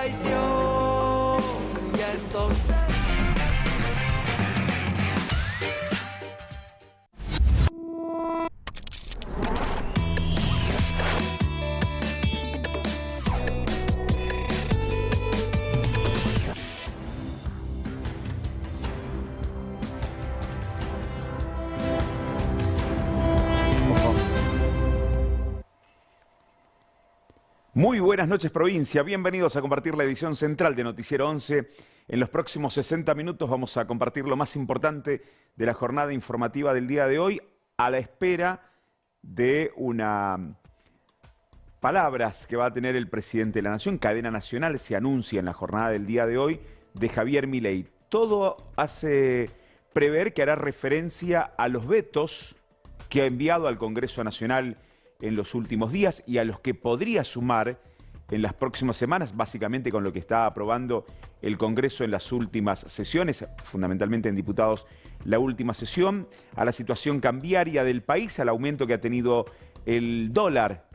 traición. Y entonces Muy buenas noches, provincia. Bienvenidos a compartir la edición central de Noticiero 11. En los próximos 60 minutos vamos a compartir lo más importante de la jornada informativa del día de hoy, a la espera de palabras que va a tener el presidente de la Nación. Cadena nacional se anuncia en la jornada del día de hoy de Javier Milei. Todo hace prever que hará referencia a los vetos que ha enviado al Congreso Nacional en los últimos días y a los que podría sumar en las próximas semanas, básicamente con lo que está aprobando el Congreso en las últimas sesiones, fundamentalmente en diputados la última sesión, a la situación cambiaria del país, al aumento que ha tenido el dólar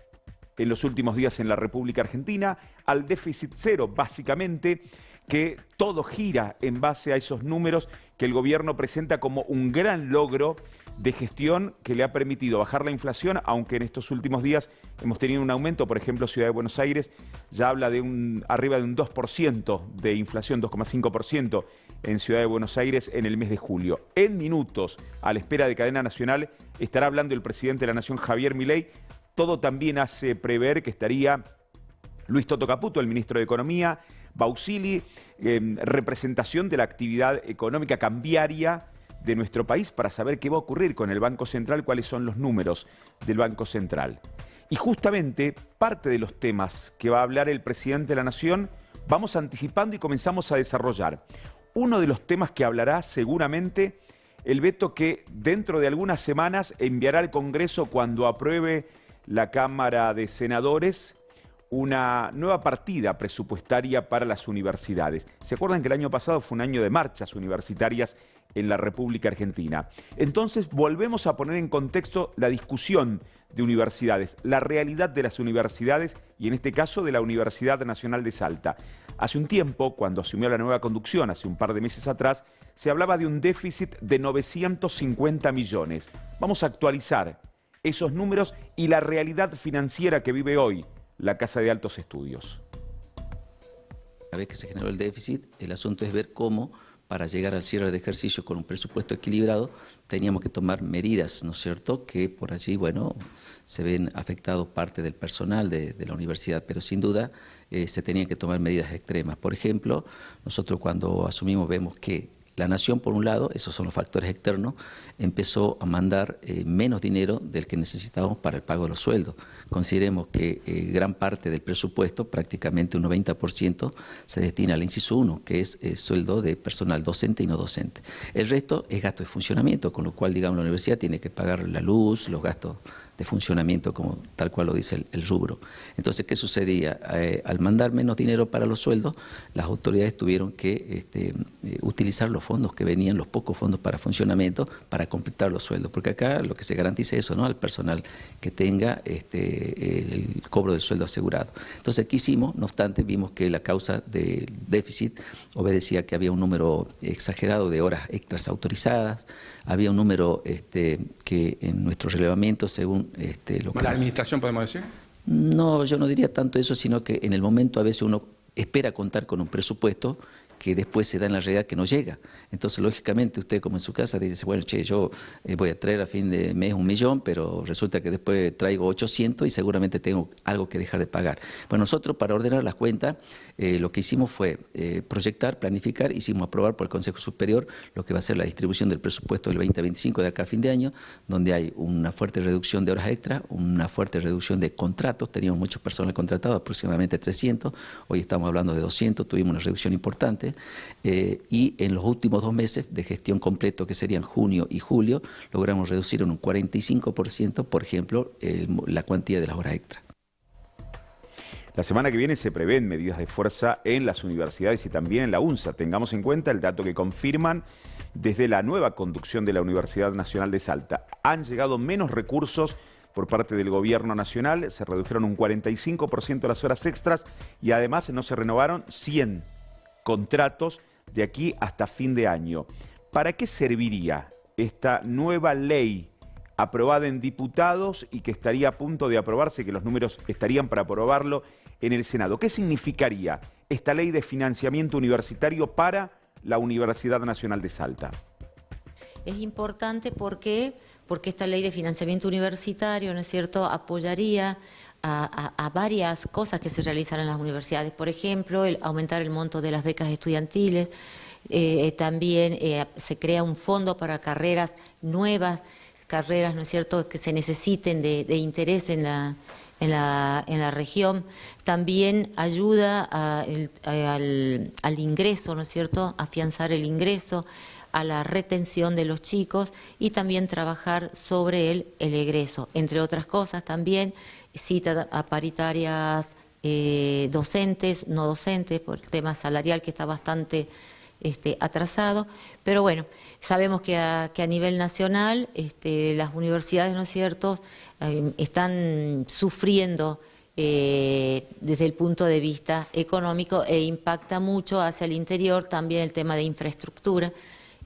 en los últimos días en la República Argentina, al déficit cero, básicamente, que todo gira en base a esos números que el gobierno presenta como un gran logro de gestión que le ha permitido bajar la inflación, aunque en estos últimos días hemos tenido un aumento. Por ejemplo, Ciudad de Buenos Aires ya habla de arriba de un 2% de inflación, 2,5% en Ciudad de Buenos Aires en el mes de julio. En minutos, a la espera de cadena nacional, estará hablando el presidente de la Nación, Javier Milei. Todo también hace prever que estaría Luis Toto Caputo, el ministro de Economía, Bausili, representación de la actividad económica cambiaria de nuestro país para saber qué va a ocurrir con el Banco Central, cuáles son los números del Banco Central. Y justamente parte de los temas que va a hablar el presidente de la Nación, vamos anticipando y comenzamos a desarrollar. Uno de los temas que hablará seguramente el veto que dentro de algunas semanas enviará al Congreso cuando apruebe la Cámara de Senadores una nueva partida presupuestaria para las universidades. ¿Se acuerdan que el año pasado fue un año de marchas universitarias en la República Argentina? Entonces volvemos a poner en contexto la discusión de universidades, la realidad de las universidades y en este caso de la Universidad Nacional de Salta. Hace un tiempo, cuando asumió la nueva conducción, hace un par de meses atrás, se hablaba de un déficit de 950 millones. Vamos a actualizar esos números y la realidad financiera que vive hoy la Casa de Altos Estudios. Una vez que se generó el déficit, el asunto es ver cómo, para llegar al cierre de ejercicio con un presupuesto equilibrado, teníamos que tomar medidas, ¿no es cierto?, que por allí, bueno, se ven afectados parte del personal de la universidad, pero sin duda se tenían que tomar medidas extremas. Por ejemplo, nosotros cuando asumimos vemos que la Nación, por un lado, esos son los factores externos, empezó a mandar menos dinero del que necesitábamos para el pago de los sueldos. Consideremos que gran parte del presupuesto, prácticamente un 90%, se destina al inciso 1, que es sueldo de personal docente y no docente. El resto es gasto de funcionamiento, con lo cual, digamos, la universidad tiene que pagar la luz, los gastos de funcionamiento, como tal cual lo dice el rubro. Entonces, ¿qué sucedía? Al mandar menos dinero para los sueldos, las autoridades tuvieron que utilizar los fondos que venían, los pocos fondos para funcionamiento, para completar los sueldos, porque acá lo que se garantiza es eso, ¿no?, al personal que tenga el cobro del sueldo asegurado. Entonces, ¿qué hicimos? No obstante, vimos que la causa del déficit obedecía que había un número exagerado de horas extras autorizadas, había un número que en nuestro relevamiento, según lo que... ¿La administración podemos decir? No, yo no diría tanto eso, sino que en el momento a veces uno espera contar con un presupuesto que después se da en la realidad que no llega. Entonces, lógicamente, usted como en su casa dice, bueno, che, yo voy a traer a fin de mes 1 millón, pero resulta que después traigo 800 y seguramente tengo algo que dejar de pagar. Bueno, nosotros para ordenar las cuentas, lo que hicimos fue proyectar, planificar, hicimos aprobar por el Consejo Superior lo que va a ser la distribución del presupuesto del 2025 de acá a fin de año, donde hay una fuerte reducción de horas extras, una fuerte reducción de contratos, teníamos mucho personal contratado, aproximadamente 300, hoy estamos hablando de 200, tuvimos una reducción importante, y en los últimos 2 meses de gestión completo, que serían junio y julio, logramos reducir en un 45%, por ejemplo, la cuantía de las horas extras. La semana que viene se prevén medidas de fuerza en las universidades y también en la UNSA. Tengamos en cuenta el dato que confirman desde la nueva conducción de la Universidad Nacional de Salta. Han llegado menos recursos por parte del gobierno nacional, se redujeron un 45% las horas extras y además no se renovaron 100 contratos de aquí hasta fin de año. ¿Para qué serviría esta nueva ley aprobada en diputados y que estaría a punto de aprobarse, que los números estarían para aprobarlo en el Senado? ¿Qué significaría esta ley de financiamiento universitario para la Universidad Nacional de Salta? Es importante porque esta ley de financiamiento universitario, ¿no es cierto?, apoyaría a varias cosas que se realizan en las universidades. Por ejemplo, aumentar el monto de las becas estudiantiles. También se crea un fondo para carreras nuevas, carreras, ¿no es cierto?, que se necesiten de interés en la región. También ayuda al ingreso, ¿no es cierto?, afianzar el ingreso, a la retención de los chicos y también trabajar sobre el egreso. Entre otras cosas, también cita a paritarias docentes, no docentes, por el tema salarial que está bastante atrasado, pero bueno, sabemos que a nivel nacional las universidades, ¿no es cierto?, están sufriendo desde el punto de vista económico e impacta mucho hacia el interior también el tema de infraestructura.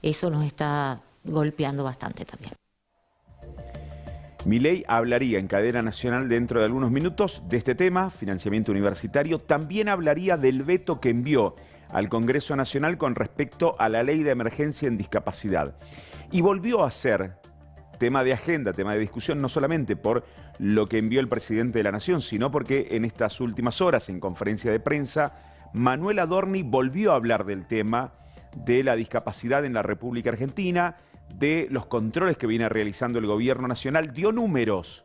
Eso nos está golpeando bastante también. Milei hablaría en cadena nacional dentro de algunos minutos de este tema, financiamiento universitario. También hablaría del veto que envió al Congreso Nacional con respecto a la ley de emergencia en discapacidad. Y volvió a ser tema de agenda, tema de discusión, no solamente por lo que envió el presidente de la Nación, sino porque en estas últimas horas, en conferencia de prensa, Manuel Adorni volvió a hablar del tema de la discapacidad en la República Argentina, de los controles que viene realizando el gobierno nacional. Dio números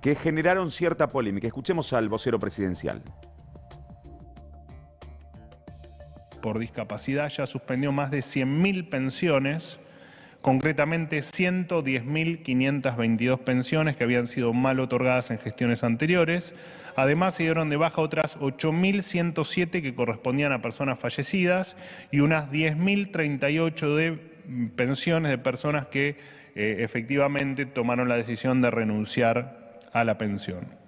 que generaron cierta polémica. Escuchemos al vocero presidencial. Por discapacidad ya suspendió más de 100.000 pensiones, concretamente 110.522 pensiones que habían sido mal otorgadas en gestiones anteriores. Además, se dieron de baja otras 8.107 que correspondían a personas fallecidas y unas 10.038 de pensiones de personas que efectivamente tomaron la decisión de renunciar a la pensión.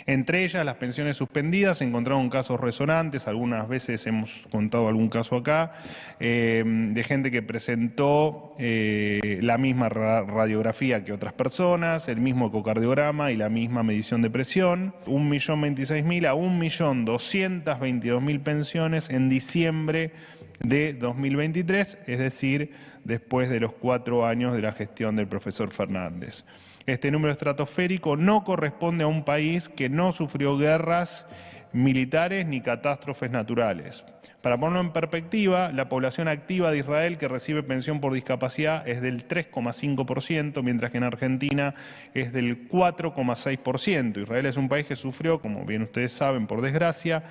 Entre ellas, las pensiones suspendidas, se encontraron casos resonantes, algunas veces hemos contado algún caso acá, de gente que presentó la misma radiografía que otras personas, el mismo ecocardiograma y la misma medición de presión. 1.026.000 a 1.222.000 pensiones en diciembre de 2023, es decir, después de los 4 años de la gestión del profesor Fernández. Este número estratosférico no corresponde a un país que no sufrió guerras militares ni catástrofes naturales. Para ponerlo en perspectiva, la población activa de Israel que recibe pensión por discapacidad es del 3,5%, mientras que en Argentina es del 4,6%. Israel es un país que sufrió, como bien ustedes saben, por desgracia,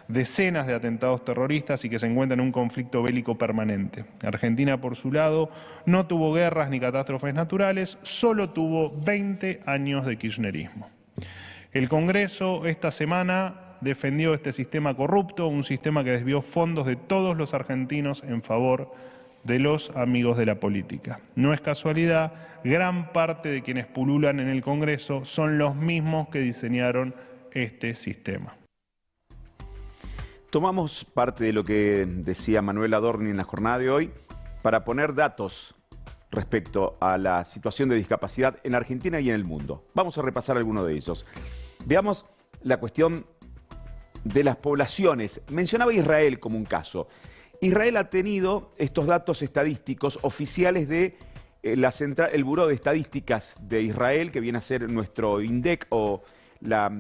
decenas de atentados terroristas y que se encuentra en un conflicto bélico permanente. Argentina, por su lado, no tuvo guerras ni catástrofes naturales, solo tuvo 20 años de kirchnerismo. El Congreso esta semana defendió este sistema corrupto, un sistema que desvió fondos de todos los argentinos en favor de los amigos de la política. No es casualidad, gran parte de quienes pululan en el Congreso son los mismos que diseñaron este sistema. Tomamos parte de lo que decía Manuel Adorni en la jornada de hoy para poner datos respecto a la situación de discapacidad en Argentina y en el mundo. Vamos a repasar algunos de ellos. Veamos la cuestión de las poblaciones. Mencionaba Israel como un caso. Israel ha tenido estos datos estadísticos oficiales de el Buró de Estadísticas de Israel, que viene a ser nuestro INDEC o la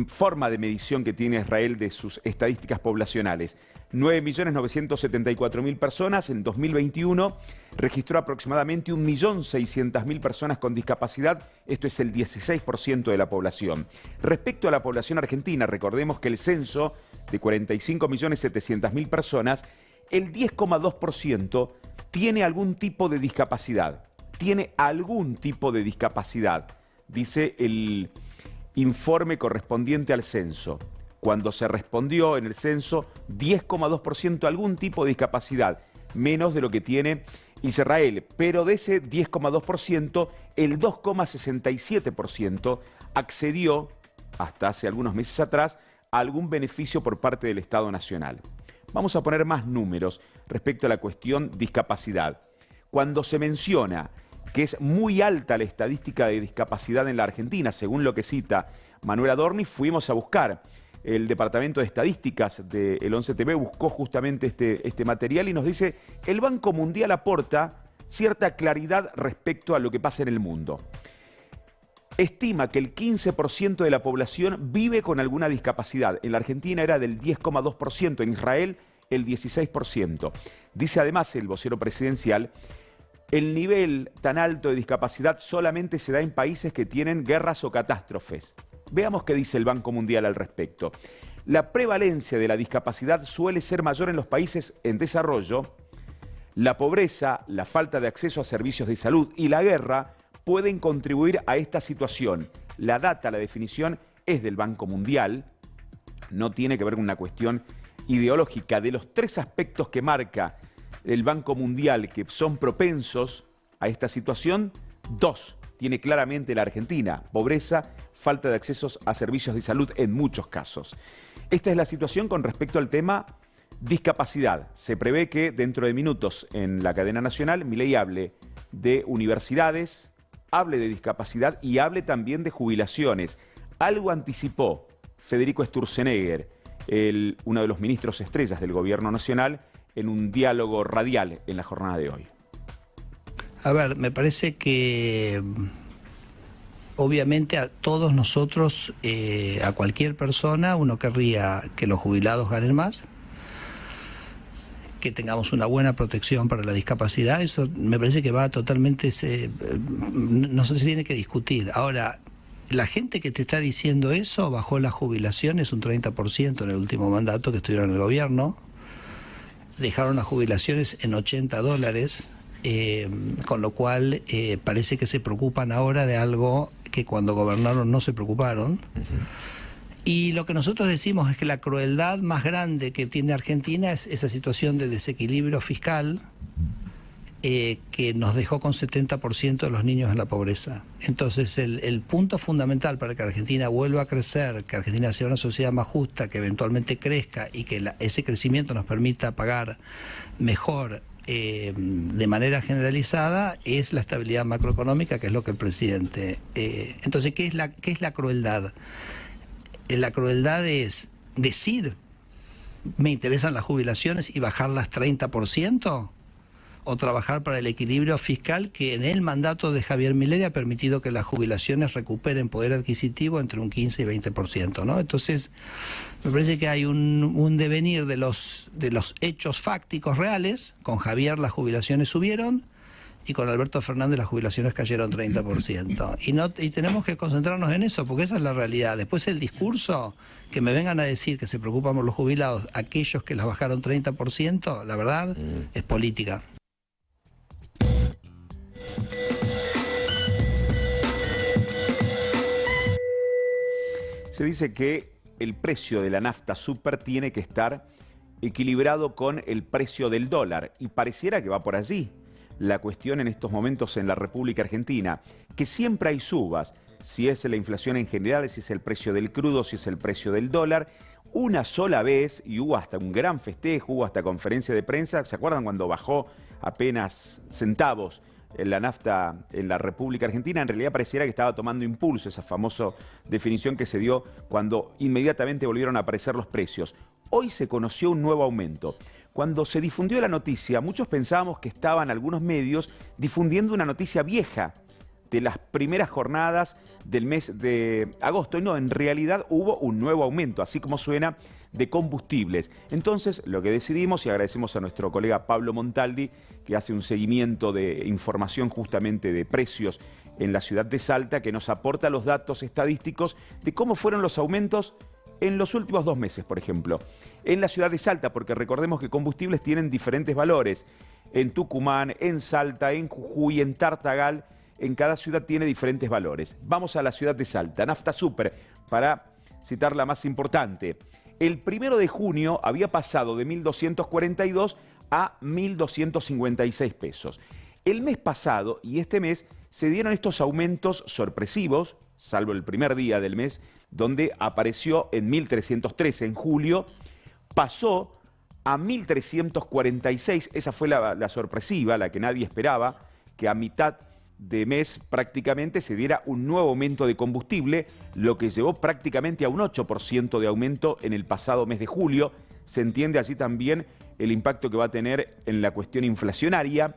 forma de medición que tiene Israel de sus estadísticas poblacionales. 9.974.000 personas en 2021, registró aproximadamente 1.600.000 personas con discapacidad, esto es el 16% de la población. Respecto a la población argentina, recordemos que el censo de 45.700.000 personas, el 10,2% tiene algún tipo de discapacidad, dice el informe correspondiente al censo. Cuando se respondió en el censo, 10,2% algún tipo de discapacidad, menos de lo que tiene Israel, pero de ese 10,2%, el 2,67% accedió, hasta hace algunos meses atrás, a algún beneficio por parte del Estado Nacional. Vamos a poner más números respecto a la cuestión discapacidad. Cuando se menciona que es muy alta la estadística de discapacidad en la Argentina, según lo que cita Manuel Adorni, fuimos a buscar. El Departamento de Estadísticas del 11TV buscó justamente este material y nos dice: el Banco Mundial aporta cierta claridad respecto a lo que pasa en el mundo. Estima que el 15% de la población vive con alguna discapacidad. En la Argentina era del 10,2%, en Israel el 16%. Dice además el vocero presidencial: el nivel tan alto de discapacidad solamente se da en países que tienen guerras o catástrofes. Veamos qué dice el Banco Mundial al respecto. La prevalencia de la discapacidad suele ser mayor en los países en desarrollo. La pobreza, la falta de acceso a servicios de salud y la guerra pueden contribuir a esta situación. La data, la definición es del Banco Mundial. No tiene que ver con una cuestión ideológica. De los 3 aspectos que marca el Banco Mundial que son propensos a esta situación, 2 tiene claramente la Argentina: pobreza, falta de accesos a servicios de salud en muchos casos. Esta es la situación con respecto al tema discapacidad. Se prevé que dentro de minutos en la cadena nacional Milei hable de universidades, hable de discapacidad y hable también de jubilaciones. Algo anticipó Federico Sturzenegger, uno de los ministros estrellas del gobierno nacional, en un diálogo radial en la jornada de hoy. A ver, me parece que obviamente a todos nosotros, a cualquier persona, uno querría que los jubilados ganen más, que tengamos una buena protección para la discapacidad. Eso me parece que va totalmente, no se tiene que discutir. Ahora, la gente que te está diciendo eso bajó las jubilaciones un 30% en el último mandato que estuvieron en el gobierno. Dejaron las jubilaciones en $80, con lo cual parece que se preocupan ahora de algo que cuando gobernaron no se preocuparon. Y lo que nosotros decimos es que la crueldad más grande que tiene Argentina es esa situación de desequilibrio fiscal que nos dejó con 70% de los niños en la pobreza. Entonces el punto fundamental para que Argentina vuelva a crecer, que Argentina sea una sociedad más justa, que eventualmente crezca y que ese crecimiento nos permita pagar mejor de manera generalizada, es la estabilidad macroeconómica, que es lo que el presidente... Entonces, ¿qué es la crueldad? La crueldad es decir, me interesan las jubilaciones y bajarlas 30%, o trabajar para el equilibrio fiscal que en el mandato de Javier Milei ha permitido que las jubilaciones recuperen poder adquisitivo entre un 15 y 20%, ¿no? Entonces, me parece que hay un devenir de los hechos fácticos reales. Con Javier las jubilaciones subieron y con Alberto Fernández las jubilaciones cayeron 30%. Y tenemos que concentrarnos en eso, porque esa es la realidad. Después el discurso, que me vengan a decir que se preocupan por los jubilados, aquellos que las bajaron 30%, la verdad, es política. Se dice que el precio de la nafta super tiene que estar equilibrado con el precio del dólar, y pareciera que va por allí la cuestión en estos momentos en la República Argentina, que siempre hay subas, si es la inflación en general, si es el precio del crudo, si es el precio del dólar. Una sola vez, y hubo hasta un gran festejo, hubo hasta conferencia de prensa, ¿se acuerdan cuando bajó apenas centavos la nafta en la República Argentina? En realidad pareciera que estaba tomando impulso esa famosa definición que se dio cuando inmediatamente volvieron a aparecer los precios. Hoy se conoció un nuevo aumento. Cuando se difundió la noticia, muchos pensábamos que estaban algunos medios difundiendo una noticia vieja de las primeras jornadas del mes de agosto. Y no, en realidad hubo un nuevo aumento, así como suena, de combustibles. Entonces, lo que decidimos, y agradecemos a nuestro colega Pablo Montaldi, que hace un seguimiento de información justamente de precios en la ciudad de Salta, que nos aporta los datos estadísticos de cómo fueron los aumentos en los últimos 2 meses, por ejemplo. En la ciudad de Salta, porque recordemos que combustibles tienen diferentes valores. En Tucumán, en Salta, en Jujuy, en Tartagal, en cada ciudad tiene diferentes valores. Vamos a la ciudad de Salta, nafta super, para citar la más importante. El 1 de junio había pasado de 1.242 a 1.256 pesos. El mes pasado y este mes se dieron estos aumentos sorpresivos, salvo el primer día del mes, donde apareció en 1.313 en julio, pasó a 1.346, esa fue la sorpresiva, la que nadie esperaba, que a mitad de mes prácticamente se diera un nuevo aumento de combustible, lo que llevó prácticamente a un 8% de aumento en el pasado mes de julio. Se entiende allí también el impacto que va a tener en la cuestión inflacionaria.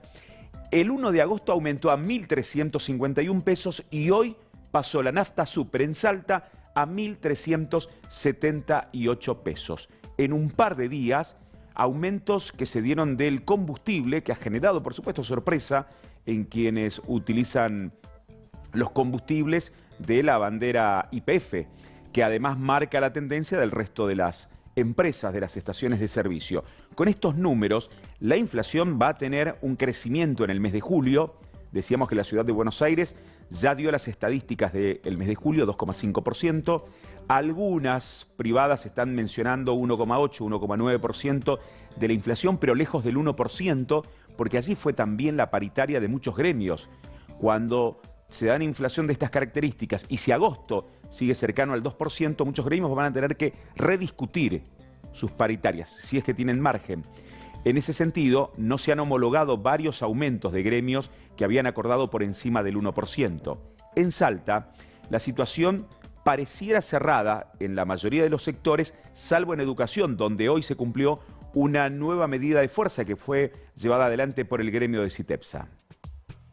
El 1 de agosto aumentó a 1.351 pesos y hoy pasó la nafta super en Salta a 1.378 pesos. En un par de días, aumentos que se dieron del combustible, que ha generado, por supuesto, sorpresa en quienes utilizan los combustibles de la bandera YPF, que además marca la tendencia del resto de las empresas, de las estaciones de servicio. Con estos números, la inflación va a tener un crecimiento en el mes de julio. Decíamos que la ciudad de Buenos Aires ya dio las estadísticas del mes de julio, 2,5%. Algunas privadas están mencionando 1,8, 1,9% de la inflación, pero lejos del 1%, porque allí fue también la paritaria de muchos gremios. Cuando se dan inflación de estas características y si agosto sigue cercano al 2%, muchos gremios van a tener que rediscutir sus paritarias, si es que tienen margen. En ese sentido, no se han homologado varios aumentos de gremios que habían acordado por encima del 1%. En Salta, la situación pareciera cerrada en la mayoría de los sectores, salvo en educación, donde hoy se cumplió una nueva medida de fuerza que fue llevada adelante por el gremio de CITEPSA.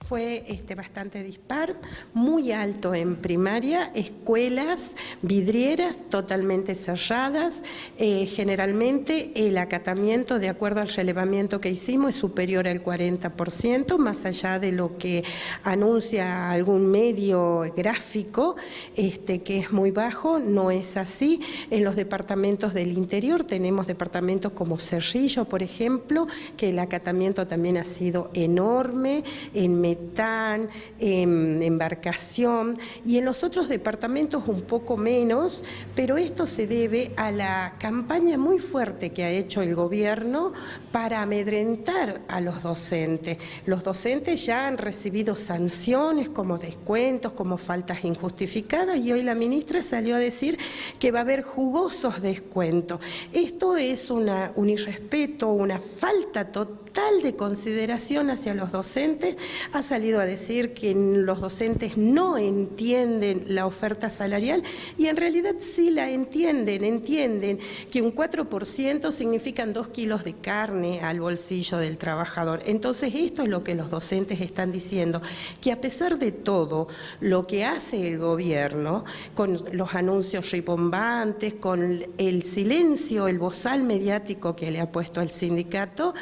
Fue bastante dispar, muy alto en primaria, escuelas vidrieras totalmente cerradas. Generalmente el acatamiento, de acuerdo al relevamiento que hicimos, es superior al 40%, más allá de lo que anuncia algún medio gráfico, que es muy bajo, no es así. En los departamentos del interior tenemos departamentos como Cerrillo, por ejemplo, que el acatamiento también ha sido enorme, en Metán, en Embarcación, y en los otros departamentos un poco menos, pero esto se debe a la campaña muy fuerte que ha hecho el gobierno para amedrentar a los docentes. Los docentes ya han recibido sanciones como descuentos, como faltas injustificadas, y hoy la ministra salió a decir que va a haber jugosos descuentos. Esto es un irrespeto, una falta total de consideración hacia los docentes. Ha salido a decir que los docentes no entienden la oferta salarial y en realidad sí la entienden que un 4% significan 2 kilos de carne al bolsillo del trabajador. Entonces esto es lo que los docentes están diciendo, que a pesar de todo lo que hace el gobierno, con los anuncios ribombantes, con el silencio, el bozal mediático que le ha puesto al sindicato,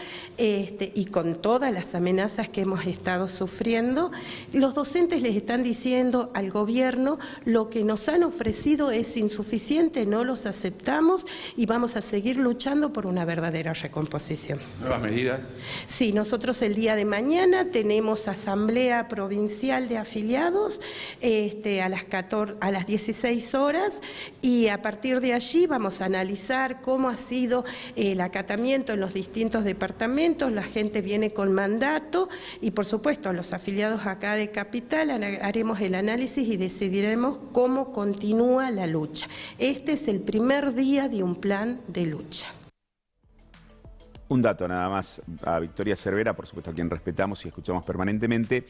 y con todas las amenazas que hemos estado sufriendo, los docentes les están diciendo al gobierno: lo que nos han ofrecido es insuficiente, no los aceptamos y vamos a seguir luchando por una verdadera recomposición. ¿Nuevas medidas? Sí, nosotros el día de mañana tenemos asamblea provincial de afiliados a las 16 horas y a partir de allí vamos a analizar cómo ha sido el acatamiento en los distintos departamentos. La gente viene con mandato y por supuesto los afiliados acá de Capital haremos el análisis y decidiremos cómo continúa la lucha. Este es el primer día de un plan de lucha. Un dato nada más a Victoria Cervera, por supuesto a quien respetamos y escuchamos permanentemente.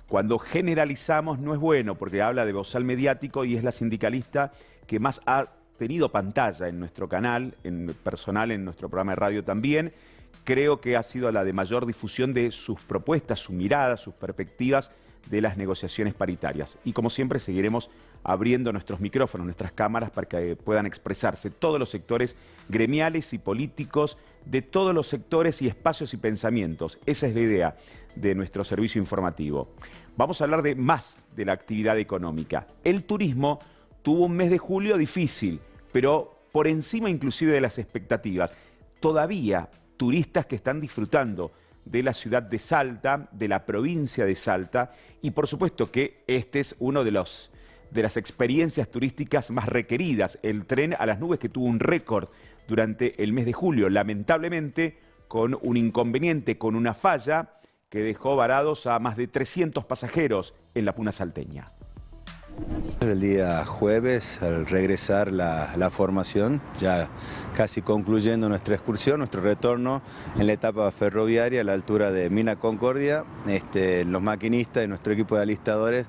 Cuando generalizamos no es bueno porque habla de bozal mediático y es la sindicalista que más ha tenido pantalla en nuestro canal, en personal, en nuestro programa de radio también. Creo que ha sido la de mayor difusión de sus propuestas, su mirada, sus perspectivas de las negociaciones paritarias. Y como siempre seguiremos abriendo nuestros micrófonos, nuestras cámaras para que puedan expresarse todos los sectores gremiales y políticos de todos los sectores y espacios y pensamientos. Esa es la idea de nuestro servicio informativo. Vamos a hablar de más de la actividad económica. El turismo tuvo un mes de julio difícil, pero por encima inclusive de las expectativas. Todavía turistas que están disfrutando de la ciudad de Salta, de la provincia de Salta, y por supuesto que este es uno de las experiencias turísticas más requeridas, el tren a las nubes que tuvo un récord durante el mes de julio. Lamentablemente, con un inconveniente, con una falla que dejó varados a más de 300 pasajeros en la Puna salteña. El día jueves, al regresar la formación, ya casi concluyendo nuestra excursión, nuestro retorno en la etapa ferroviaria a la altura de Mina Concordia, los maquinistas y nuestro equipo de alistadores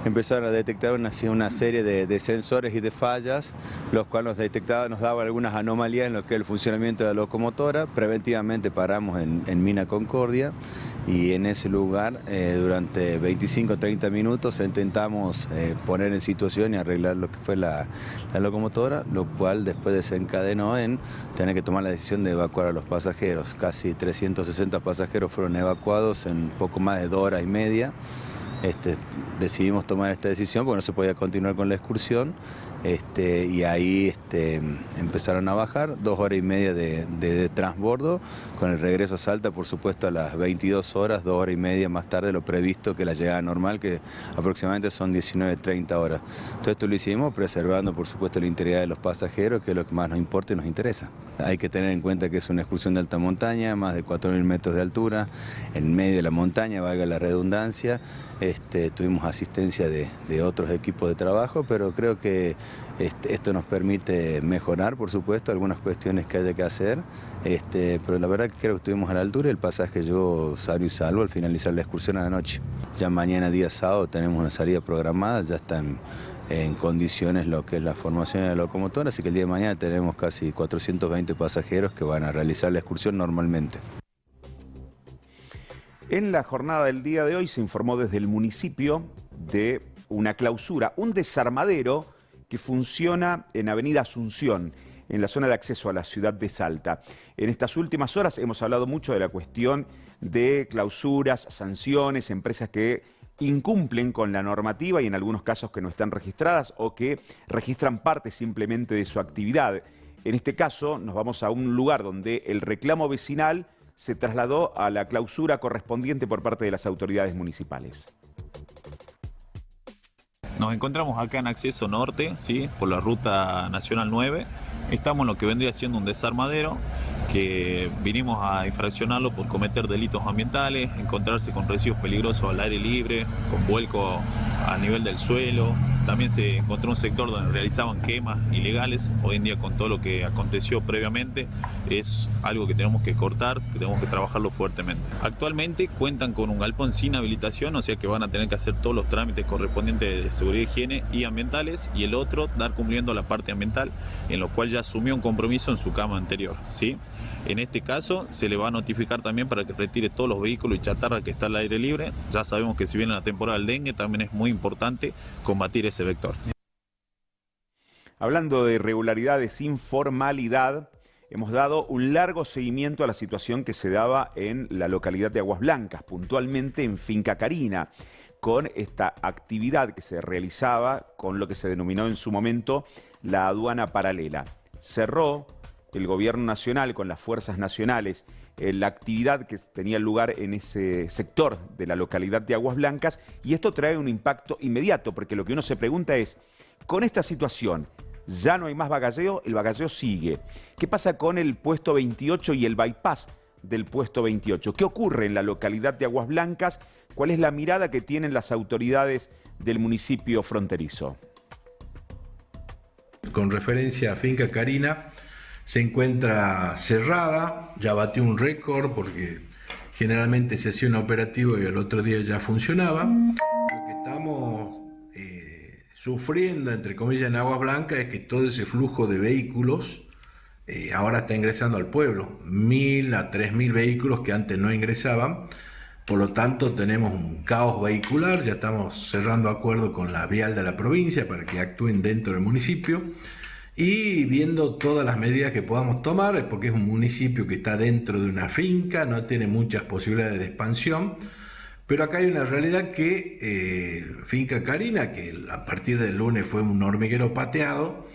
empezaron a detectar una serie de sensores y de fallas, los cuales nos daban algunas anomalías en lo que es el funcionamiento de la locomotora. Preventivamente paramos en Mina Concordia y en ese lugar durante 25-30 minutos intentamos poner en situación y arreglar lo que fue la locomotora, lo cual después desencadenó en tener que tomar la decisión de evacuar a los pasajeros. Casi 360 pasajeros fueron evacuados en poco más de 2 horas y media. Decidimos tomar esta decisión porque no se podía continuar con la excursión, y ahí empezaron a bajar 2 horas y media de transbordo, con el regreso a Salta por supuesto a las 22 horas, 2 horas y media más tarde de lo previsto, que la llegada normal, que aproximadamente son 19-30 horas. Todo esto lo hicimos preservando por supuesto la integridad de los pasajeros, que es lo que más nos importa y nos interesa. Hay que tener en cuenta que es una excursión de alta montaña, más de 4.000 metros de altura, en medio de la montaña, valga la redundancia. Tuvimos asistencia de otros equipos de trabajo, pero creo que esto nos permite mejorar, por supuesto, algunas cuestiones que haya que hacer, pero la verdad que creo que estuvimos a la altura y el pasaje llegó sano y salvo al finalizar la excursión a la noche. Ya mañana, día sábado, tenemos una salida programada, ya están en condiciones lo que es la formación de la locomotora, así que el día de mañana tenemos casi 420 pasajeros que van a realizar la excursión normalmente. En la jornada del día de hoy se informó desde el municipio de una clausura, un desarmadero que funciona en Avenida Asunción, en la zona de acceso a la ciudad de Salta. En estas últimas horas hemos hablado mucho de la cuestión de clausuras, sanciones, empresas que incumplen con la normativa y en algunos casos que no están registradas o que registran parte simplemente de su actividad. En este caso nos vamos a un lugar donde el reclamo vecinal se trasladó a la clausura correspondiente por parte de las autoridades municipales. Nos encontramos acá en Acceso Norte, ¿sí?, por la Ruta Nacional 9. Estamos en lo que vendría siendo un desarmadero, que vinimos a infraccionarlo por cometer delitos ambientales, encontrarse con residuos peligrosos al aire libre, con vuelco a nivel del suelo. También se encontró un sector donde realizaban quemas ilegales. Hoy en día, con todo lo que aconteció previamente, es algo que tenemos que cortar, que tenemos que trabajarlo fuertemente. Actualmente cuentan con un galpón sin habilitación, o sea que van a tener que hacer todos los trámites correspondientes de seguridad, higiene y ambientales, y el otro dar cumpliendo la parte ambiental, en lo cual ya asumió un compromiso en su cama anterior, ¿sí? En este caso se le va a notificar también para que retire todos los vehículos y chatarra que está al aire libre. Ya sabemos que si viene la temporada del dengue, también es muy importante combatir ese vector. Hablando de irregularidades, informalidad, hemos dado un largo seguimiento a la situación que se daba en la localidad de Aguas Blancas, puntualmente en Finca Carina, con esta actividad que se realizaba con lo que se denominó en su momento la aduana paralela. Cerró el gobierno nacional con las fuerzas nacionales la actividad que tenía lugar en ese sector de la localidad de Aguas Blancas, y esto trae un impacto inmediato, porque lo que uno se pregunta es, con esta situación, ya no hay más bagalleo, el bagalleo sigue. ¿Qué pasa con el puesto 28 y el bypass del puesto 28? ¿Qué ocurre en la localidad de Aguas Blancas? ¿Cuál es la mirada que tienen las autoridades del municipio fronterizo? Con referencia a Finca Carina, se encuentra cerrada, ya batió un récord porque generalmente se hacía un operativo y al otro día ya funcionaba. Lo que estamos sufriendo, entre comillas, en Aguas Blancas es que todo ese flujo de vehículos ahora está ingresando al pueblo. 1.000 a 3.000 vehículos que antes no ingresaban. Por lo tanto, tenemos un caos vehicular. Ya estamos cerrando acuerdo con la vial de la provincia para que actúen dentro del municipio. Y viendo todas las medidas que podamos tomar, porque es un municipio que está dentro de una finca, no tiene muchas posibilidades de expansión, pero acá hay una realidad que Finca Carina, que a partir del lunes fue un hormiguero pateado,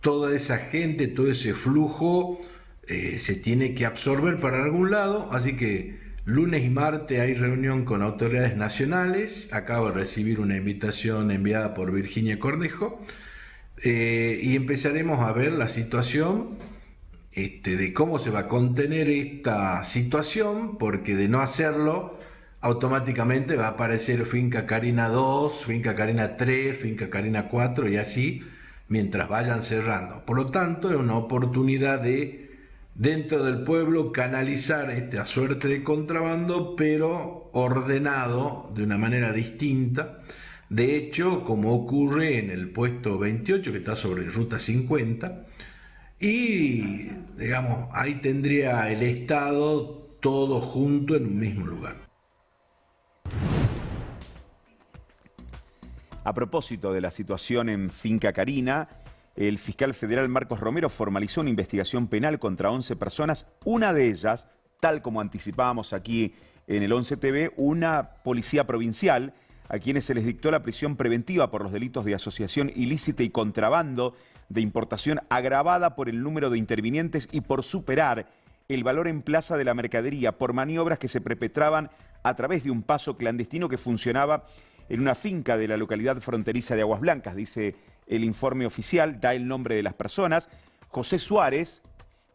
toda esa gente, todo ese flujo se tiene que absorber para algún lado, así que lunes y martes hay reunión con autoridades nacionales. Acabo de recibir una invitación enviada por Virginia Cornejo, y empezaremos a ver la situación de cómo se va a contener esta situación, porque de no hacerlo, automáticamente va a aparecer Finca Carina 2, Finca Carina 3, Finca Carina 4 y así, mientras vayan cerrando. Por lo tanto, es una oportunidad de, dentro del pueblo, canalizar esta suerte de contrabando, pero ordenado de una manera distinta. De hecho, como ocurre en el puesto 28, que está sobre Ruta 50, y, digamos, ahí tendría el Estado todo junto en un mismo lugar. A propósito de la situación en Finca Carina, el fiscal federal Marcos Romero formalizó una investigación penal contra 11 personas, una de ellas, tal como anticipábamos aquí en el 11 TV, una policía provincial, a quienes se les dictó la prisión preventiva por los delitos de asociación ilícita y contrabando, de importación agravada por el número de intervinientes y por superar el valor en plaza de la mercadería por maniobras que se perpetraban a través de un paso clandestino que funcionaba en una finca de la localidad fronteriza de Aguas Blancas, dice el informe oficial, da el nombre de las personas. José Suárez,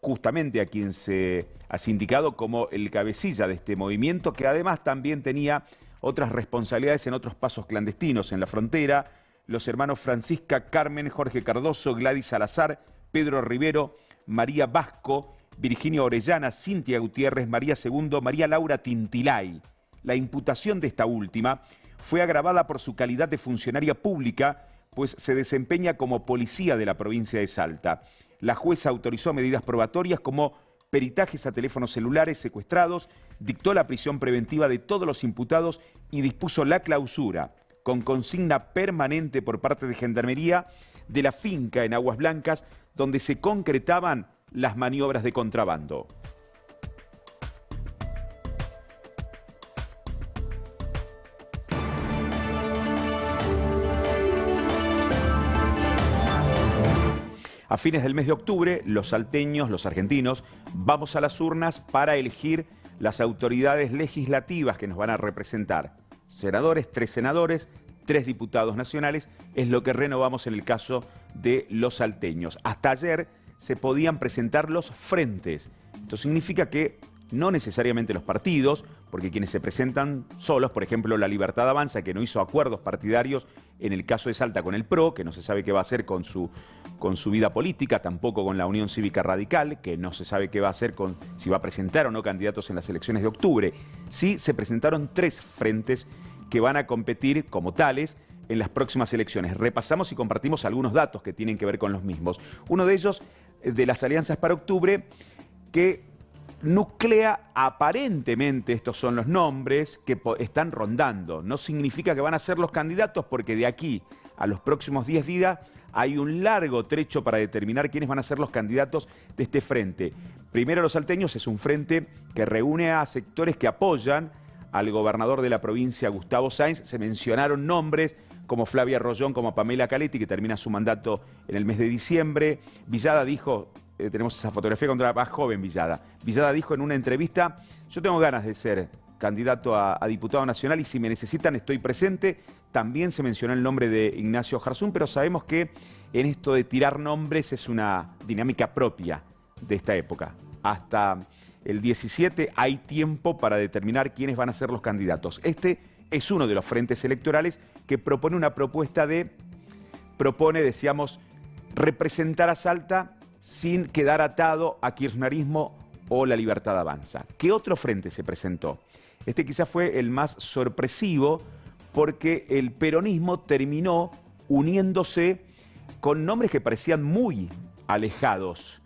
justamente a quien se ha indicado como el cabecilla de este movimiento, que además también tenía otras responsabilidades en otros pasos clandestinos en la frontera, los hermanos Francisca, Carmen, Jorge Cardoso, Gladys Salazar, Pedro Rivero, María Vasco, Virginia Orellana, Cintia Gutiérrez, María Segundo, María Laura Tintilay. La imputación de esta última fue agravada por su calidad de funcionaria pública, pues se desempeña como policía de la provincia de Salta. La jueza autorizó medidas probatorias como peritajes a teléfonos celulares secuestrados, dictó la prisión preventiva de todos los imputados y dispuso la clausura, con consigna permanente por parte de Gendarmería, de la finca en Aguas Blancas, donde se concretaban las maniobras de contrabando. A fines del mes de octubre, los salteños, los argentinos, vamos a las urnas para elegir las autoridades legislativas que nos van a representar. Senadores, 3 senadores, 3 diputados nacionales, es lo que renovamos en el caso de los salteños. Hasta ayer se podían presentar los frentes. Esto significa que no necesariamente los partidos, porque quienes se presentan solos, por ejemplo, La Libertad Avanza, que no hizo acuerdos partidarios en el caso de Salta con el PRO, que no se sabe qué va a hacer con su vida política, tampoco con la Unión Cívica Radical, que no se sabe qué va a hacer si va a presentar o no candidatos en las elecciones de octubre. Sí se presentaron 3 frentes que van a competir como tales en las próximas elecciones. Repasamos y compartimos algunos datos que tienen que ver con los mismos. Uno de ellos, de las alianzas para octubre, que nuclea aparentemente, estos son los nombres que están rondando. No significa que van a ser los candidatos, porque de aquí a los próximos 10 días hay un largo trecho para determinar quiénes van a ser los candidatos de este frente. Primero los salteños es un frente que reúne a sectores que apoyan al gobernador de la provincia, Gustavo Sáenz. Se mencionaron nombres como Flavia Rollón, como Pamela Caletti, que termina su mandato en el mes de diciembre. Villada dijo, tenemos esa fotografía contra la más joven Villada. Villada dijo en una entrevista, yo tengo ganas de ser candidato a diputado nacional y si me necesitan estoy presente. También se mencionó el nombre de Ignacio Jarzún, pero sabemos que en esto de tirar nombres es una dinámica propia de esta época. Hasta el 17 hay tiempo para determinar quiénes van a ser los candidatos. Este es uno de los frentes electorales que propone una propuesta decíamos, representar a Salta sin quedar atado a kirchnerismo o La Libertad Avanza. ¿Qué otro frente se presentó? Este quizás fue el más sorpresivo porque el peronismo terminó uniéndose con nombres que parecían muy alejados.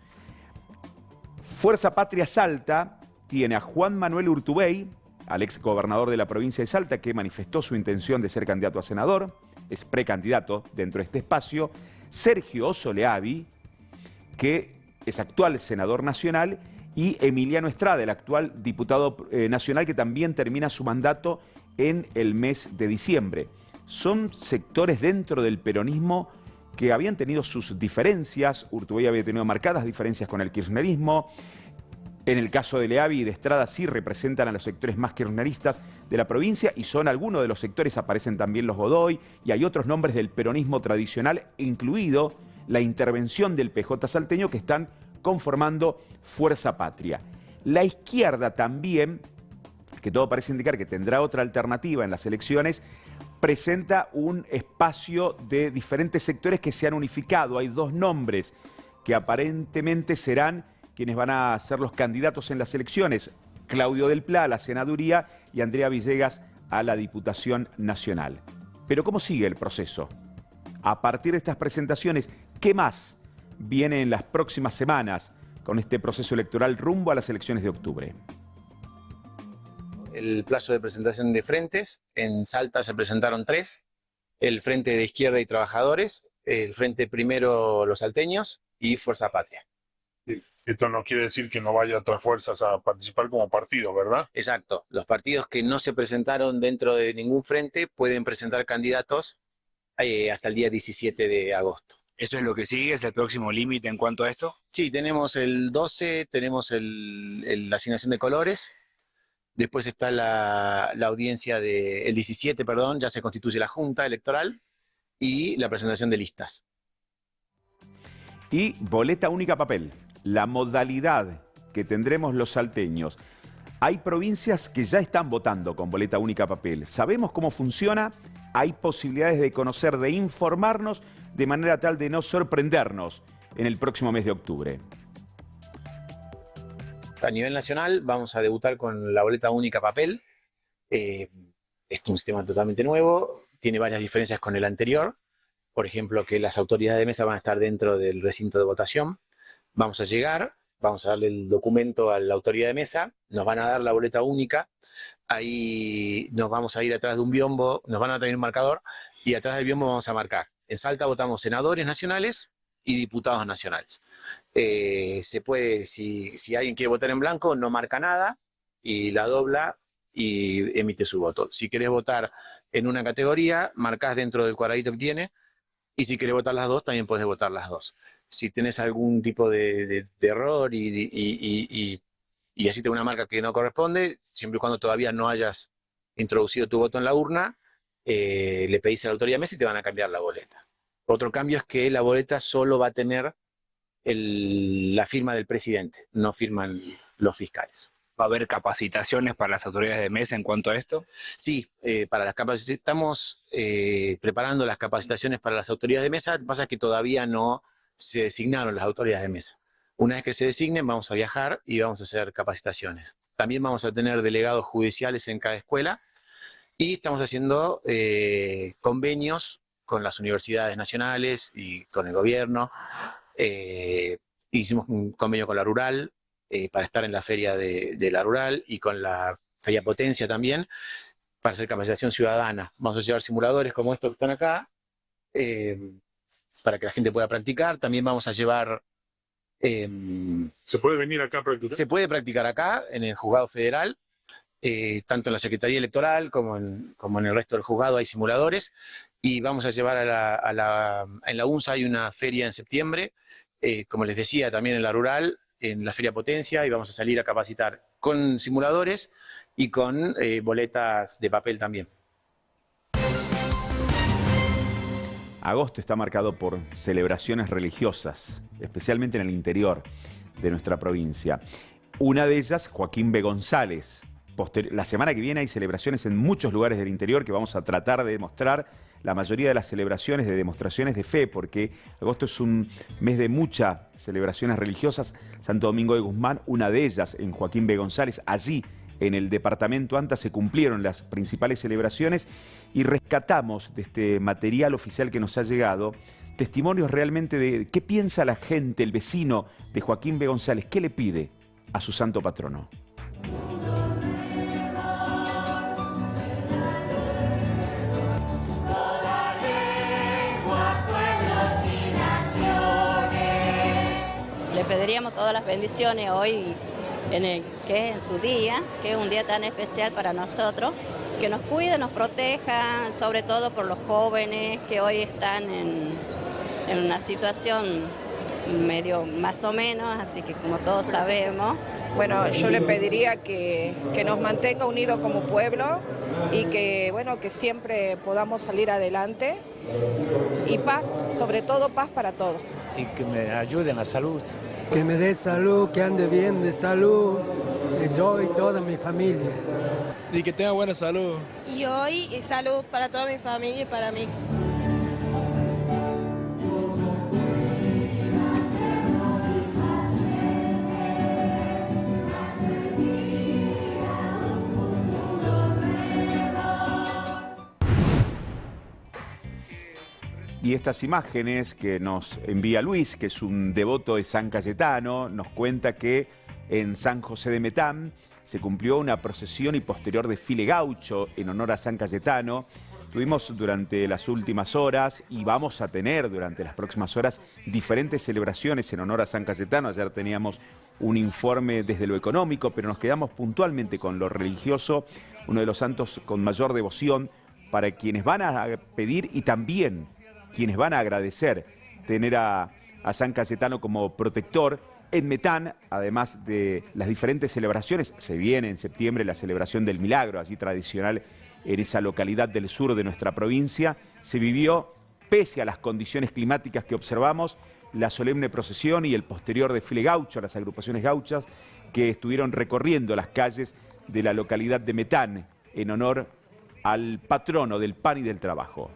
Fuerza Patria Salta tiene a Juan Manuel Urtubey, al ex gobernador de la provincia de Salta, que manifestó su intención de ser candidato a senador, es precandidato dentro de este espacio. Sergio Osoleavi, que es actual senador nacional, y Emiliano Estrada, el actual diputado nacional, que también termina su mandato en el mes de diciembre. Son sectores dentro del peronismo que habían tenido sus diferencias. Urtubey había tenido marcadas diferencias con el kirchnerismo. En el caso de Leavi y de Estrada sí representan a los sectores más kirchneristas de la provincia y son algunos de los sectores, aparecen también los Godoy y hay otros nombres del peronismo tradicional, incluido la intervención del PJ salteño, que están conformando Fuerza Patria. La izquierda también, que todo parece indicar que tendrá otra alternativa en las elecciones, presenta un espacio de diferentes sectores que se han unificado. Hay dos nombres que aparentemente serán quienes van a ser los candidatos en las elecciones: Claudio Del Pla a la senaduría y Andrea Villegas a la Diputación Nacional. Pero ¿cómo sigue el proceso? A partir de estas presentaciones, ¿qué más viene en las próximas semanas con este proceso electoral rumbo a las elecciones de octubre? El plazo de presentación de frentes, en Salta se presentaron 3, el Frente de Izquierda y Trabajadores, el Frente Primero Los Salteños y Fuerza Patria. Esto no quiere decir que no vaya otras fuerzas a participar como partido, ¿verdad? Exacto, los partidos que no se presentaron dentro de ningún frente pueden presentar candidatos hasta el día 17 de agosto. ¿Eso es lo que sigue? ¿Es el próximo límite en cuanto a esto? Sí, tenemos el 12, tenemos la asignación de colores. Después está la audiencia el 17, perdón, ya se constituye la Junta Electoral y la presentación de listas. Y boleta única papel, la modalidad que tendremos los salteños. Hay provincias que ya están votando con boleta única papel. ¿Sabemos cómo funciona? Hay posibilidades de conocer, de informarnos, de manera tal de no sorprendernos en el próximo mes de octubre. A nivel nacional vamos a debutar con la boleta única papel. Es un sistema totalmente nuevo, tiene varias diferencias con el anterior. Por ejemplo, que las autoridades de mesa van a estar dentro del recinto de votación. Vamos a llegar, vamos a darle el documento a la autoridad de mesa, nos van a dar la boleta única, ahí nos vamos a ir atrás de un biombo, nos van a traer un marcador y atrás del biombo vamos a marcar. En Salta votamos senadores nacionales y diputados nacionales. Se puede, si alguien quiere votar en blanco, no marca nada y la dobla y emite su voto. Si querés votar en una categoría, marcás dentro del cuadradito que tiene, y si querés votar las dos, también podés votar las dos. Si tenés algún tipo de error y hiciste una marca que no corresponde, siempre y cuando todavía no hayas introducido tu voto en la urna, le pedís a la autoridad de mesa y te van a cambiar la boleta. Otro cambio es que la boleta solo va a tener la firma del presidente, no firman los fiscales. ¿Va a haber capacitaciones para las autoridades de mesa en cuanto a esto? Sí, para las capacitaciones estamos preparando las capacitaciones para las autoridades de mesa. Lo que pasa es que todavía no se designaron las autoridades de mesa. Una vez que se designen, vamos a viajar y vamos a hacer capacitaciones. También vamos a tener delegados judiciales en cada escuela y estamos haciendo convenios con las universidades nacionales y con el gobierno. Hicimos un convenio con la Rural para estar en la feria de la Rural y con la Feria Potencia también para hacer capacitación ciudadana. Vamos a llevar simuladores como estos que están acá para que la gente pueda practicar. También vamos a llevar... ¿Se puede venir acá a practicar? Se puede practicar acá, en el Juzgado Federal, tanto en la Secretaría Electoral como en el resto del juzgado hay simuladores. Y vamos a llevar en la UNSA hay una feria en septiembre, como les decía, también en la Rural, en la Feria Potencia, y vamos a salir a capacitar con simuladores y con boletas de papel también. Agosto está marcado por celebraciones religiosas, especialmente en el interior de nuestra provincia. Una de ellas, Joaquín B. González. La semana que viene hay celebraciones en muchos lugares del interior que vamos a tratar de demostrar. La mayoría de las celebraciones de demostraciones de fe, porque agosto es un mes de muchas celebraciones religiosas. Santo Domingo de Guzmán, una de ellas en Joaquín B. González. Allí, en el departamento Anta, se cumplieron las principales celebraciones y rescatamos de este material oficial que nos ha llegado testimonios realmente de qué piensa la gente, el vecino de Joaquín B. González, qué le pide a su santo patrono. Le pediríamos todas las bendiciones hoy, que es en su día, que es un día tan especial para nosotros, que nos cuide, nos proteja, sobre todo por los jóvenes que hoy están en una situación medio más o menos, así que como todos sabemos. Bueno, yo le pediría que nos mantenga unidos como pueblo y que, bueno, que siempre podamos salir adelante y paz, sobre todo paz para todos. y que me ayuden a salud. Que me dé salud, que ande bien de salud, yo y toda mi familia. Y que tenga buena salud. Y hoy salud para toda mi familia y para mí. Y estas imágenes que nos envía Luis, que es un devoto de San Cayetano, nos cuenta que en San José de Metán se cumplió una procesión y posterior desfile gaucho en honor a San Cayetano. Tuvimos durante las últimas horas y vamos a tener durante las próximas horas diferentes celebraciones en honor a San Cayetano. Ayer teníamos un informe desde lo económico, pero nos quedamos puntualmente con lo religioso, uno de los santos con mayor devoción para quienes van a pedir y también quienes van a agradecer tener a San Cayetano como protector. En Metán, además de las diferentes celebraciones, se viene en septiembre la celebración del Milagro, así tradicional en esa localidad del sur de nuestra provincia. Se vivió, pese a las condiciones climáticas que observamos, la solemne procesión y el posterior desfile gaucho, las agrupaciones gauchas que estuvieron recorriendo las calles de la localidad de Metán en honor al patrono del pan y del trabajo.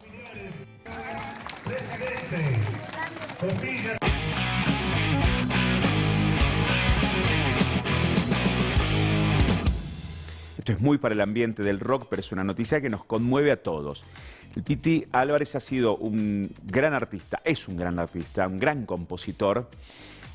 Esto es muy para el ambiente del rock, pero es una noticia que nos conmueve a todos. El Piti Álvarez ha sido un gran artista, es un gran artista, un gran compositor,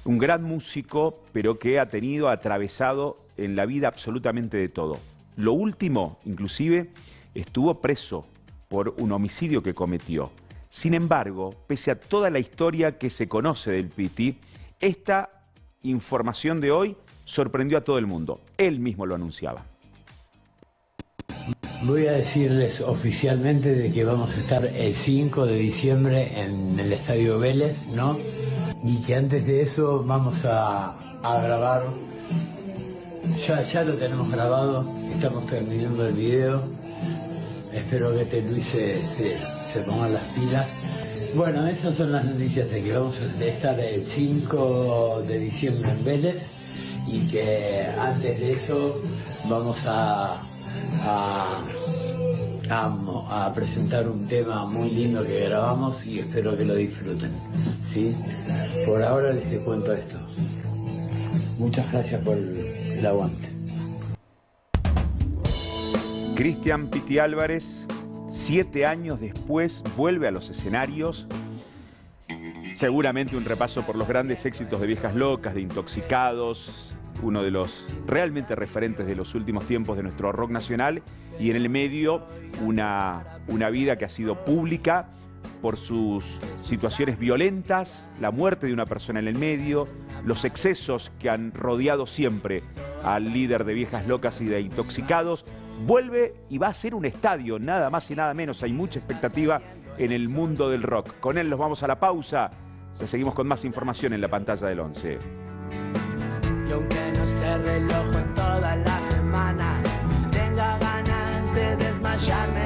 un gran músico, pero que ha atravesado en la vida absolutamente de todo. Lo último, inclusive, estuvo preso por un homicidio que cometió. Sin embargo, pese a toda la historia que se conoce del Piti, esta información de hoy sorprendió a todo el mundo. Él mismo lo anunciaba. Voy a decirles oficialmente de que vamos a estar el 5 de diciembre en el Estadio Vélez, ¿no? Y que antes de eso vamos a grabar. Ya lo tenemos grabado, estamos terminando el video. Espero que Luis se ponga las pilas. Bueno, esas son las noticias de que vamos a estar el 5 de diciembre en Vélez y que antes de eso vamos a presentar un tema muy lindo que grabamos y espero que lo disfruten, ¿sí? Por ahora les cuento esto. Muchas gracias por el aguante. Cristian Piti Álvarez, 7 años después, vuelve a los escenarios. Seguramente un repaso por los grandes éxitos de Viejas Locas, de Intoxicados, uno de los realmente referentes de los últimos tiempos de nuestro rock nacional, y en el medio una vida que ha sido pública por sus situaciones violentas, la muerte de una persona en el medio, los excesos que han rodeado siempre al líder de Viejas Locas y de Intoxicados. Vuelve y va a ser un estadio, nada más y nada menos. Hay mucha expectativa en el mundo del rock. Con él nos vamos a la pausa. Ya seguimos con más información en la pantalla del 11. Y aunque no esté reloj en toda la semana y tenga ganas de desmayarme